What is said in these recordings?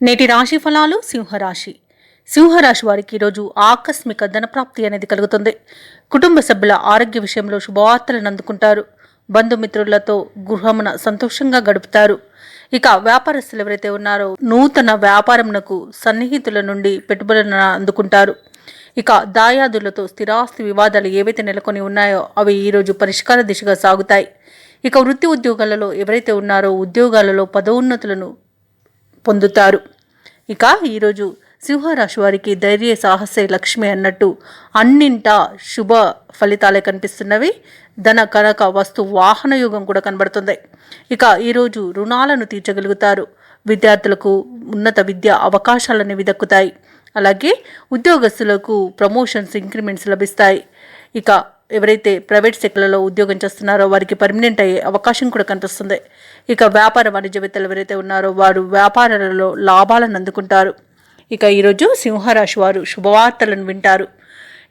నేటి రాశి ఫలాలు సింహరాశి. సింహరాశి వారికి ఈరోజు ఆకస్మిక ధనప్రాప్తి అనేది కలుగుతుంది. కుటుంబ సభ్యుల ఆరోగ్య విషయంలో శుభవార్తలను అందుకుంటారు. బంధుమిత్రులతో గృహమున సంతోషంగా గడుపుతారు. ఇక వ్యాపారస్తులు ఎవరైతే ఉన్నారో నూతన వ్యాపారమునకు సన్నిహితుల నుండి పెట్టుబడులను అందుకుంటారు. ఇక దాయాదులతో స్థిరాస్తి వివాదాలు ఏవైతే నెలకొని ఉన్నాయో అవి ఈరోజు పరిష్కార దిశగా సాగుతాయి. ఇక వృత్తి ఉద్యోగాలలో ఎవరైతే ఉన్నారో ఉద్యోగాలలో పదోన్నతులను పొందుతారు. ఇక ఈరోజు సింహరాశి వారికి ధైర్య సాహసే లక్ష్మి అన్నట్టు అన్నింటా శుభ ఫలితాలే కనిపిస్తున్నవి. ధన కనక వస్తు వాహన యోగం కూడా కనబడుతుంది. ఇక ఈరోజు రుణాలను తీర్చగలుగుతారు. విద్యార్థులకు ఉన్నత విద్య అవకాశాలు అనేవి దక్కుతాయి. అలాగే ఉద్యోగస్తులకు ప్రమోషన్స్ ఇంక్రిమెంట్స్ లభిస్తాయి. ఇక ఎవరైతే ప్రైవేట్ సెక్టర్లలో ఉద్యోగం చేస్తున్నారో వారికి పర్మనెంట్ అయ్యే అవకాశం కూడా కనిపిస్తుంది. ఇక వ్యాపార వాణిజ్యవేత్తలు ఎవరైతే ఉన్నారో వారు వ్యాపారాలలో లాభాలను అందుకుంటారు. ఇక ఈరోజు సింహరాశి వారు శుభవార్తలను వింటారు.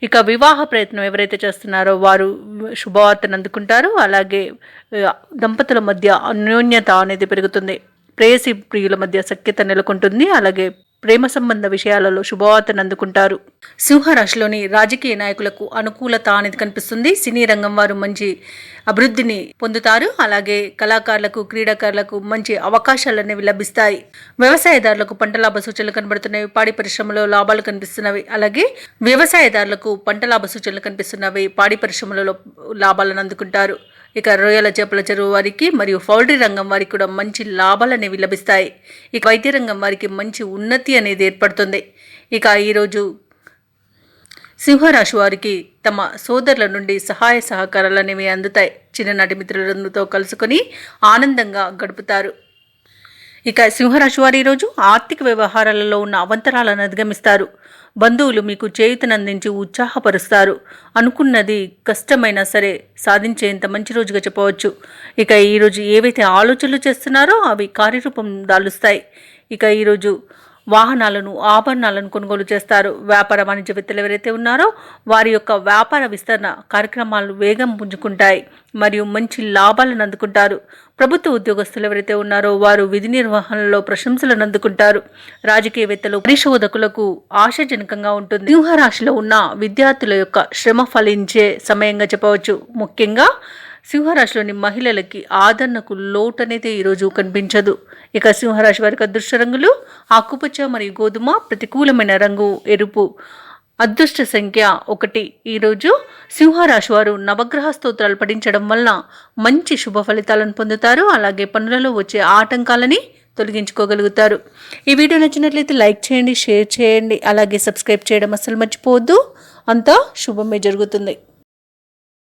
ఇక వివాహ ప్రయత్నం ఎవరైతే చేస్తున్నారో వారు శుభవార్తను అందుకుంటారు. అలాగే దంపతుల మధ్య అన్యోన్యత అనేది పెరుగుతుంది. ప్రేయసి ప్రియుల మధ్య సఖ్యత నెలకొంటుంది. అలాగే ప్రేమ సంబంధ విషయాలలో శుభవార్తను అందుకుంటారు. సింహరాశిలోని రాజకీయ నాయకులకు అనుకూలత అనేది కనిపిస్తుంది. సినీ రంగం వారు మంచి అభివృద్ధిని పొందుతారు. అలాగే కళాకారులకు క్రీడాకారులకు మంచి అవకాశాలు అనేవి లభిస్తాయి. వ్యవసాయదారులకు పంట లాభ సూచనలు కనబడుతున్నాయి. పాడి పరిశ్రమలో లాభాలు కనిపిస్తున్నవి. అలాగే వ్యవసాయదారులకు పంట లాభ సూచనలు కనిపిస్తున్నవి. పాడి పరిశ్రమలలో లాభాలను అందుకుంటారు. ఇక రొయ్యల చేపల చెరువు వారికి మరియు పౌల్ట్రీ రంగం వారికి కూడా మంచి లాభాలు అనేవి లభిస్తాయి. ఇక వైద్య రంగం వారికి మంచి ఉన్నతి అనేది ఏర్పడుతుంది. ఇక ఈరోజు సింహరాశి వారికి తమ సోదరుల నుండి సహాయ సహకారాలు అనేవి అందుతాయి. చిన్ననాటి మిత్రులతో కలుసుకొని ఆనందంగా గడుపుతారు. ఇక సింహరాశి వారు ఈరోజు ఆర్థిక వ్యవహారాలలో ఉన్న అవంతరాలను అధిగమిస్తారు. బంధువులు మీకు చేయూతనందించి ఉత్సాహపరుస్తారు. అనుకున్నది కష్టమైనా సరే సాధించేంత మంచి రోజుగా చెప్పవచ్చు. ఇక ఈరోజు ఏవైతే ఆలోచనలు చేస్తున్నారో అవి కార్యరూపం దాలుస్తాయి. ఇక ఈరోజు వాహనాలను ఆభరణాలను కొనుగోలు చేస్తారు. వ్యాపార వాణిజ్యవేత్తలు ఎవరైతే ఉన్నారో వారి యొక్క వ్యాపార విస్తరణ కార్యక్రమాలు వేగం పుంజుకుంటాయి మరియు మంచి లాభాలను అందుకుంటారు. ప్రభుత్వ ఉద్యోగస్తులు ఎవరైతే ఉన్నారో వారు విధి నిర్వహణలో ప్రశంసలను అందుకుంటారు. రాజకీయవేత్తలు పరిశోధకులకు ఆశాజనకంగా ఉంటుంది. సింహరాశిలో ఉన్న విద్యార్థుల యొక్క శ్రమ ఫలించే సమయంగా చెప్పవచ్చు. ముఖ్యంగా సింహరాశిలోని మహిళలకి ఆదరణకు లోటు అనేది ఈరోజు కనిపించదు. ఇక సింహరాశి వారికి అదృష్ట రంగులు ఆకుపచ్చ మరియు గోధుమ, ప్రతికూలమైన రంగు ఎరుపు. అదృష్ట సంఖ్య 1. ఈరోజు సింహరాశి వారు నవగ్రహ స్తోత్రాలు పఠించడం వలన మంచి శుభ ఫలితాలను పొందుతారు. అలాగే పనులలో వచ్చే ఆటంకాలని తొలగించుకోగలుగుతారు. ఈ వీడియో నచ్చినట్లయితే లైక్ చేయండి, షేర్ చేయండి, అలాగే సబ్స్క్రైబ్ చేయడం అస్సలు మర్చిపోవద్దు. అంతా శుభమే జరుగుతుంది.